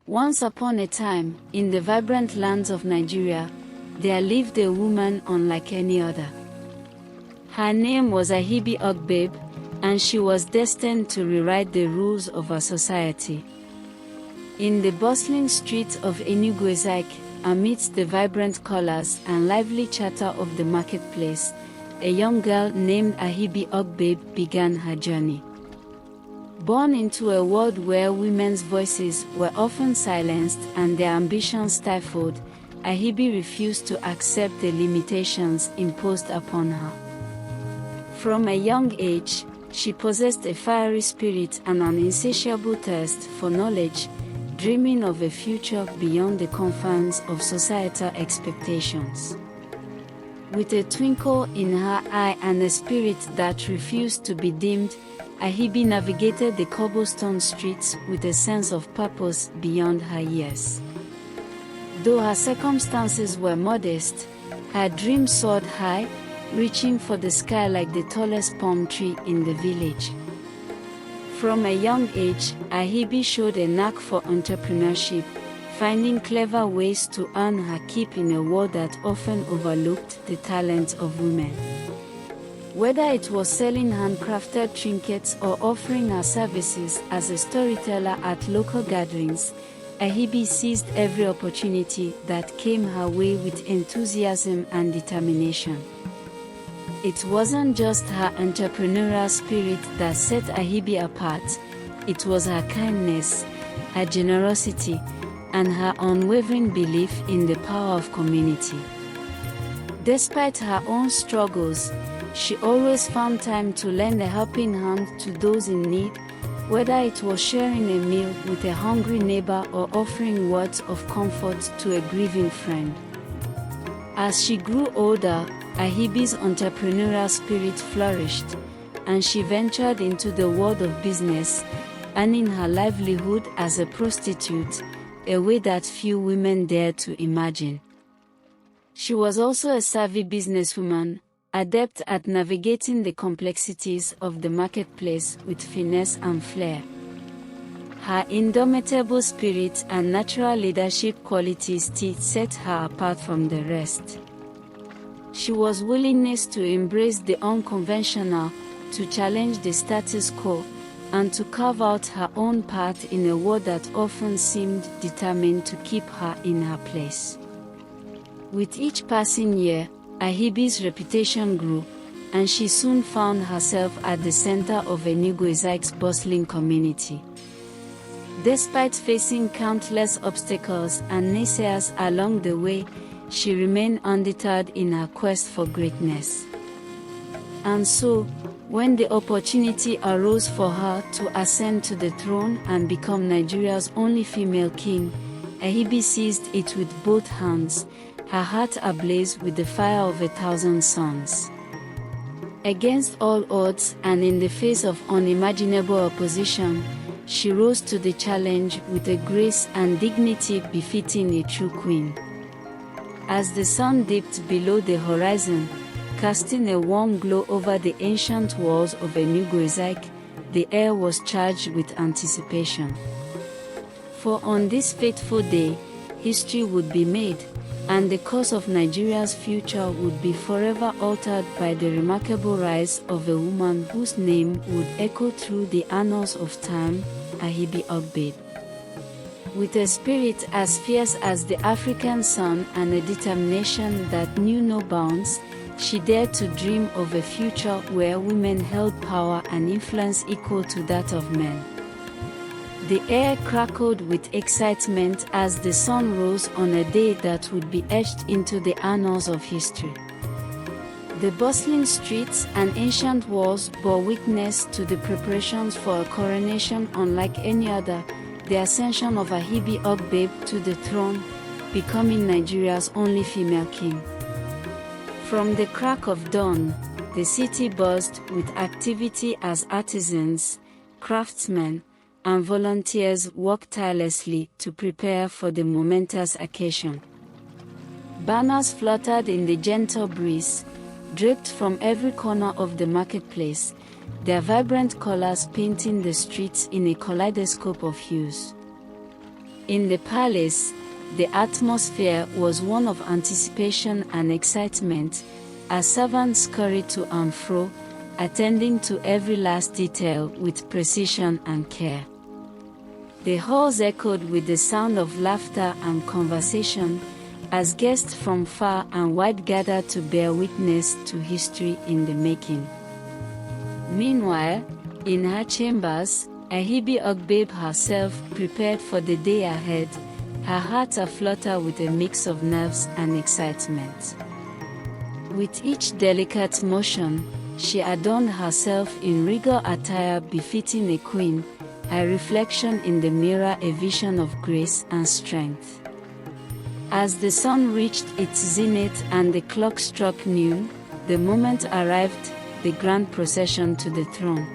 Once upon a time, in the vibrant lands of Nigeria, there lived a woman unlike any other. Her name was Ahebi Ugbabe, and she was destined to rewrite the rules of our society. In the bustling streets of Enugu-Ezike, amidst the vibrant colors and lively chatter of the marketplace, a young girl named Ahebi Ugbabe began her journey. Born into a world where women's voices were often silenced and their ambitions stifled, Ahebi refused to accept the limitations imposed upon her. From a young age, she possessed a fiery spirit and an insatiable thirst for knowledge, dreaming of a future beyond the confines of societal expectations. With a twinkle in her eye and a spirit that refused to be dimmed, Ahebi navigated the cobblestone streets with a sense of purpose beyond her years. Though her circumstances were modest, her dream soared high, reaching for the sky like the tallest palm tree in the village. From a young age, Ahebi showed a knack for entrepreneurship, finding clever ways to earn her keep in a world that often overlooked the talents of women. Whether it was selling handcrafted trinkets or offering her services as a storyteller at local gatherings, Ahebi seized every opportunity that came her way with enthusiasm and determination. It wasn't just her entrepreneurial spirit that set Ahebi apart, it was her kindness, her generosity, and her unwavering belief in the power of community. Despite her own struggles, she always found time to lend a helping hand to those in need, whether it was sharing a meal with a hungry neighbor or offering words of comfort to a grieving friend. As she grew older, Ahebi's entrepreneurial spirit flourished, and she ventured into the world of business, earning her livelihood as a prostitute, a way that few women dared to imagine. She was also a savvy businesswoman, adept at navigating the complexities of the marketplace with finesse and flair. Her indomitable spirit and natural leadership qualities set her apart from the rest. She was willingness to embrace the unconventional, to challenge the status quo, and to carve out her own path in a world that often seemed determined to keep her in her place. With each passing year, Ahebi's reputation grew, and she soon found herself at the center of Enugu-Ezike's bustling community. Despite facing countless obstacles and naysayers along the way, she remained undeterred in her quest for greatness. And so, when the opportunity arose for her to ascend to the throne and become Nigeria's only female king, Ahebi seized it with both hands, her heart ablaze with the fire of 1,000 suns. Against all odds and in the face of unimaginable opposition, she rose to the challenge with a grace and dignity befitting a true queen. As the sun dipped below the horizon, casting a warm glow over the ancient walls of Enugu-Ezike, the air was charged with anticipation. For on this fateful day, history would be made, and the course of Nigeria's future would be forever altered by the remarkable rise of a woman whose name would echo through the annals of time, Ahebi Ugbabe. With a spirit as fierce as the African sun and a determination that knew no bounds, she dared to dream of a future where women held power and influence equal to that of men. The air crackled with excitement as the sun rose on a day that would be etched into the annals of history. The bustling streets and ancient walls bore witness to the preparations for a coronation unlike any other, the ascension of Ahebi Ugbabe to the throne, becoming Nigeria's only female king. From the crack of dawn, the city buzzed with activity as artisans, craftsmen, and volunteers worked tirelessly to prepare for the momentous occasion. Banners fluttered in the gentle breeze, draped from every corner of the marketplace, their vibrant colors painting the streets in a kaleidoscope of hues. In the palace, the atmosphere was one of anticipation and excitement, as servants scurried to and fro, attending to every last detail with precision and care. The halls echoed with the sound of laughter and conversation, as guests from far and wide gathered to bear witness to history in the making. Meanwhile, in her chambers, Ahebi Ugbabe herself prepared for the day ahead, her heart aflutter with a mix of nerves and excitement. With each delicate motion, she adorned herself in regal attire befitting a queen, her reflection in the mirror a vision of grace and strength. As the sun reached its zenith and the clock struck noon, the moment arrived, the grand procession to the throne.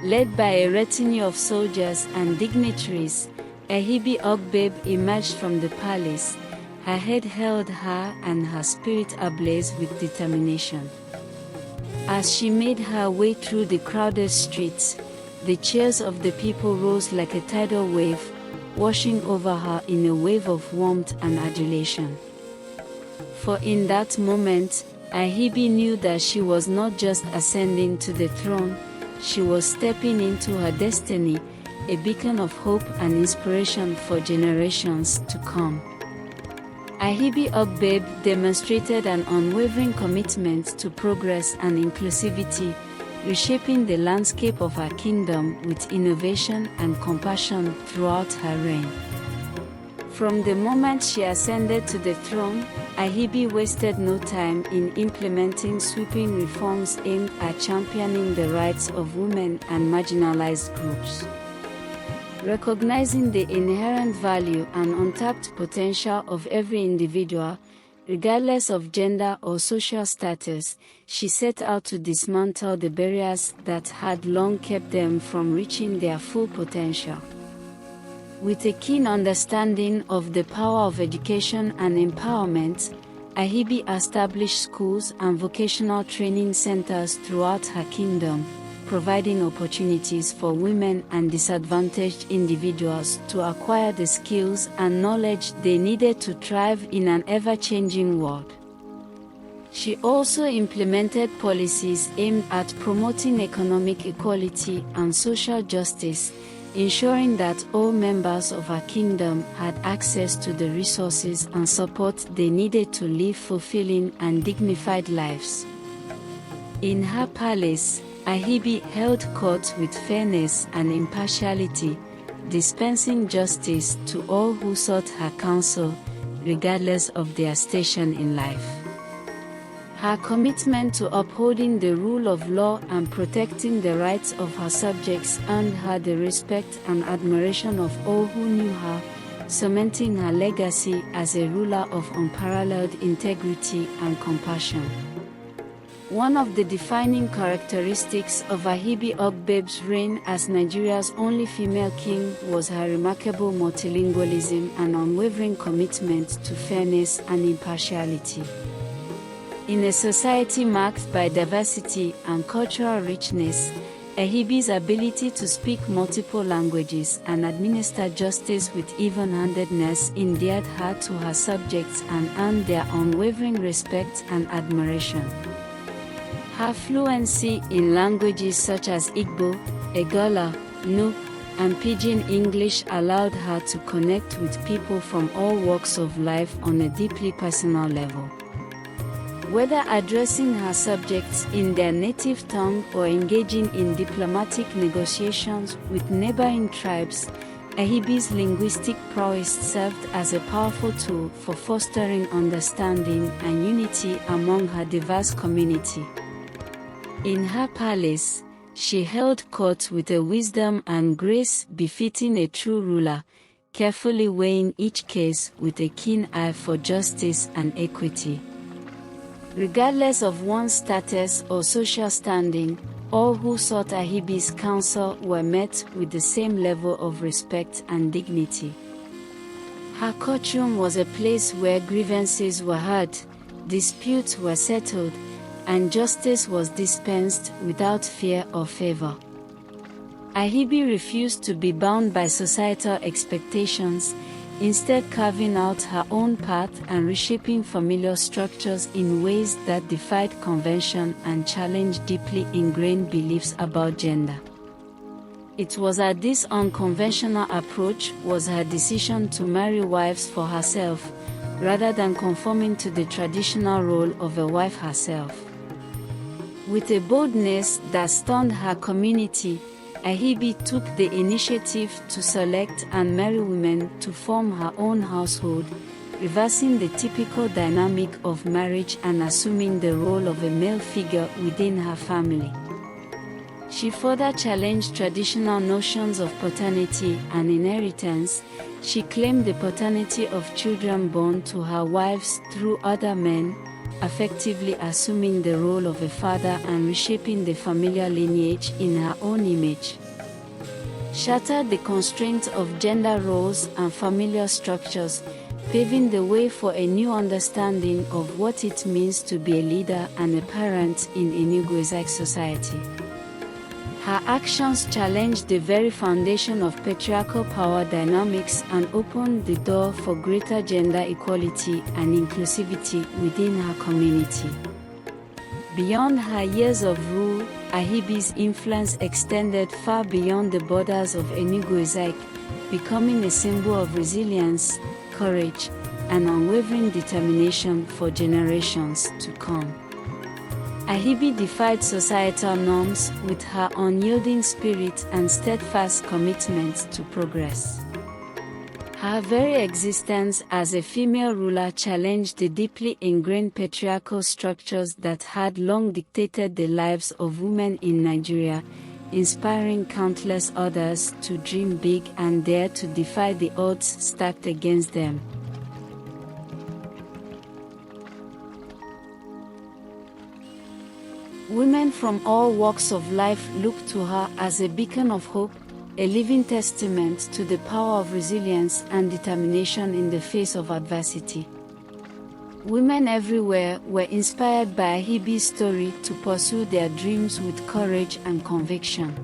Led by a retinue of soldiers and dignitaries, Ahebi Ugbabe emerged from the palace, her head held high and her spirit ablaze with determination. As she made her way through the crowded streets, the cheers of the people rose like a tidal wave, washing over her in a wave of warmth and adulation. For in that moment, Ahebi knew that she was not just ascending to the throne, she was stepping into her destiny, a beacon of hope and inspiration for generations to come. Ahebi Ugbabe demonstrated an unwavering commitment to progress and inclusivity, reshaping the landscape of her kingdom with innovation and compassion throughout her reign. From the moment she ascended to the throne, Ahebi wasted no time in implementing sweeping reforms aimed at championing the rights of women and marginalized groups. Recognizing the inherent value and untapped potential of every individual, regardless of gender or social status, she set out to dismantle the barriers that had long kept them from reaching their full potential. With a keen understanding of the power of education and empowerment, Ahebi established schools and vocational training centers throughout her kingdom, providing opportunities for women and disadvantaged individuals to acquire the skills and knowledge they needed to thrive in an ever-changing world. She also implemented policies aimed at promoting economic equality and social justice, ensuring that all members of her kingdom had access to the resources and support they needed to live fulfilling and dignified lives. In her palace, Ahebi held court with fairness and impartiality, dispensing justice to all who sought her counsel, regardless of their station in life. Her commitment to upholding the rule of law and protecting the rights of her subjects earned her the respect and admiration of all who knew her, cementing her legacy as a ruler of unparalleled integrity and compassion. One of the defining characteristics of Ahebi Ugbabe's reign as Nigeria's only female king was her remarkable multilingualism and unwavering commitment to fairness and impartiality. In a society marked by diversity and cultural richness, Ahebi's ability to speak multiple languages and administer justice with even-handedness endeared her to her subjects and earned their unwavering respect and admiration. Her fluency in languages such as Igbo, Egola, Nupe, and Pidgin English allowed her to connect with people from all walks of life on a deeply personal level. Whether addressing her subjects in their native tongue or engaging in diplomatic negotiations with neighboring tribes, Ahebi's linguistic prowess served as a powerful tool for fostering understanding and unity among her diverse community. In her palace, she held court with a wisdom and grace befitting a true ruler, carefully weighing each case with a keen eye for justice and equity. Regardless of one's status or social standing, all who sought Ahebi's counsel were met with the same level of respect and dignity. Her courtroom was a place where grievances were heard, disputes were settled, and justice was dispensed without fear or favor. Ahebi refused to be bound by societal expectations, instead carving out her own path and reshaping familiar structures in ways that defied convention and challenged deeply ingrained beliefs about gender. It was at this unconventional approach was her decision to marry wives for herself, rather than conforming to the traditional role of a wife herself. With a boldness that stunned her community, Ahebi took the initiative to select and marry women to form her own household, reversing the typical dynamic of marriage and assuming the role of a male figure within her family. She further challenged traditional notions of paternity and inheritance. She claimed the paternity of children born to her wives through other men, effectively assuming the role of a father and reshaping the familiar lineage in her own image. Shattered the constraints of gender roles and familiar structures, paving the way for a new understanding of what it means to be a leader and a parent in Enugu-Ezike society. Her actions challenged the very foundation of patriarchal power dynamics and opened the door for greater gender equality and inclusivity within her community. Beyond her years of rule, Ahebi's influence extended far beyond the borders of Enugu-Ezike, becoming a symbol of resilience, courage, and unwavering determination for generations to come. Ahebi defied societal norms with her unyielding spirit and steadfast commitment to progress. Her very existence as a female ruler challenged the deeply ingrained patriarchal structures that had long dictated the lives of women in Nigeria, inspiring countless others to dream big and dare to defy the odds stacked against them. Women from all walks of life looked to her as a beacon of hope, a living testament to the power of resilience and determination in the face of adversity. Women everywhere were inspired by Ahebi's story to pursue their dreams with courage and conviction.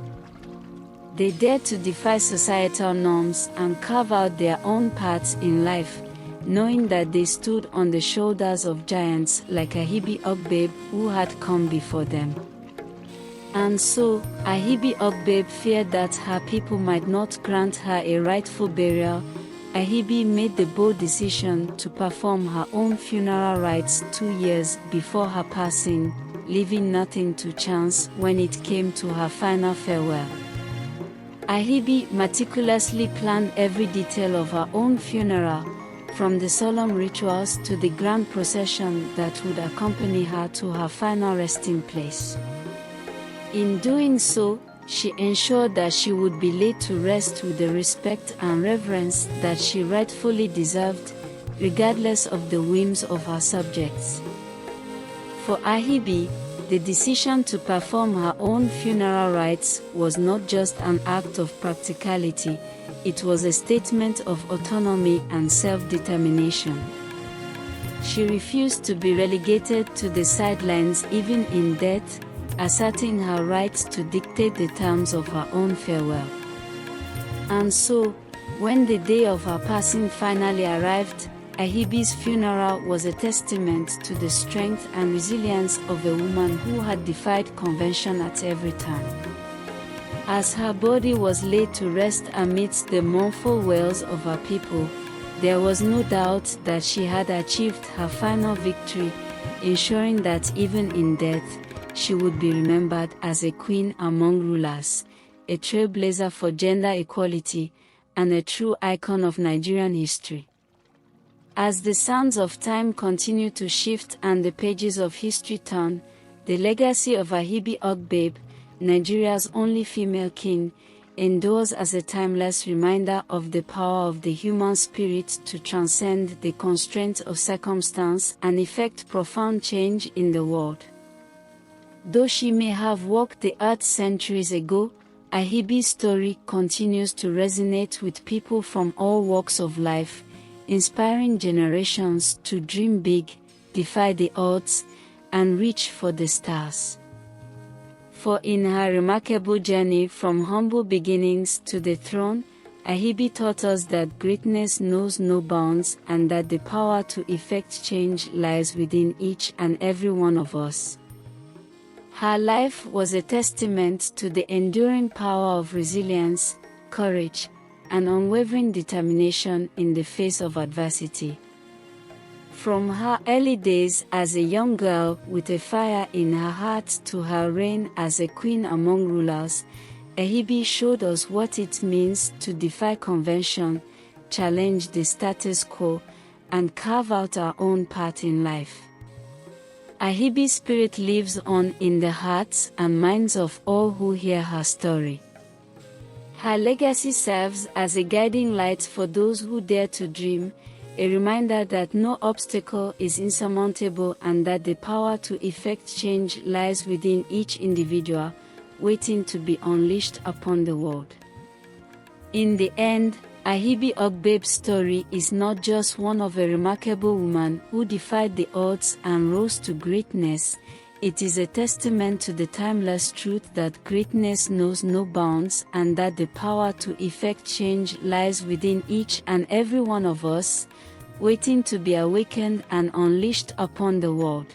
They dared to defy societal norms and carve out their own paths in life, knowing that they stood on the shoulders of giants like Ahebi Ugbabe who had come before them. And so, Ahebi Ugbabe feared that her people might not grant her a rightful burial. Ahebi made the bold decision to perform her own funeral rites 2 years before her passing, leaving nothing to chance when it came to her final farewell. Ahebi meticulously planned every detail of her own funeral, from the solemn rituals to the grand procession that would accompany her to her final resting place. In doing so, she ensured that she would be laid to rest with the respect and reverence that she rightfully deserved, regardless of the whims of her subjects. For Ahebi, the decision to perform her own funeral rites was not just an act of practicality, it was a statement of autonomy and self-determination. She refused to be relegated to the sidelines even in death, asserting her right to dictate the terms of her own farewell. And so, when the day of her passing finally arrived, Ahebi's funeral was a testament to the strength and resilience of a woman who had defied convention at every turn. As her body was laid to rest amidst the mournful wails of her people, there was no doubt that she had achieved her final victory, ensuring that even in death, she would be remembered as a queen among rulers, a trailblazer for gender equality, and a true icon of Nigerian history. As the sands of time continue to shift and the pages of history turn, the legacy of Ahebi Ugbabe, Nigeria's only female king, endures as a timeless reminder of the power of the human spirit to transcend the constraints of circumstance and effect profound change in the world. Though she may have walked the earth centuries ago, Ahebi's story continues to resonate with people from all walks of life, inspiring generations to dream big, defy the odds, and reach for the stars. For in her remarkable journey from humble beginnings to the throne, Ahebi taught us that greatness knows no bounds and that the power to effect change lies within each and every one of us. Her life was a testament to the enduring power of resilience, courage, and unwavering determination in the face of adversity. From her early days as a young girl with a fire in her heart to her reign as a queen among rulers, Ahebi showed us what it means to defy convention, challenge the status quo, and carve out our own path in life. Ahebi's spirit lives on in the hearts and minds of all who hear her story. Her legacy serves as a guiding light for those who dare to dream, a reminder that no obstacle is insurmountable and that the power to effect change lies within each individual, waiting to be unleashed upon the world. In the end, Ahebi Ugbabe's story is not just one of a remarkable woman who defied the odds and rose to greatness. It is a testament to the timeless truth that greatness knows no bounds and that the power to effect change lies within each and every one of us, waiting to be awakened and unleashed upon the world.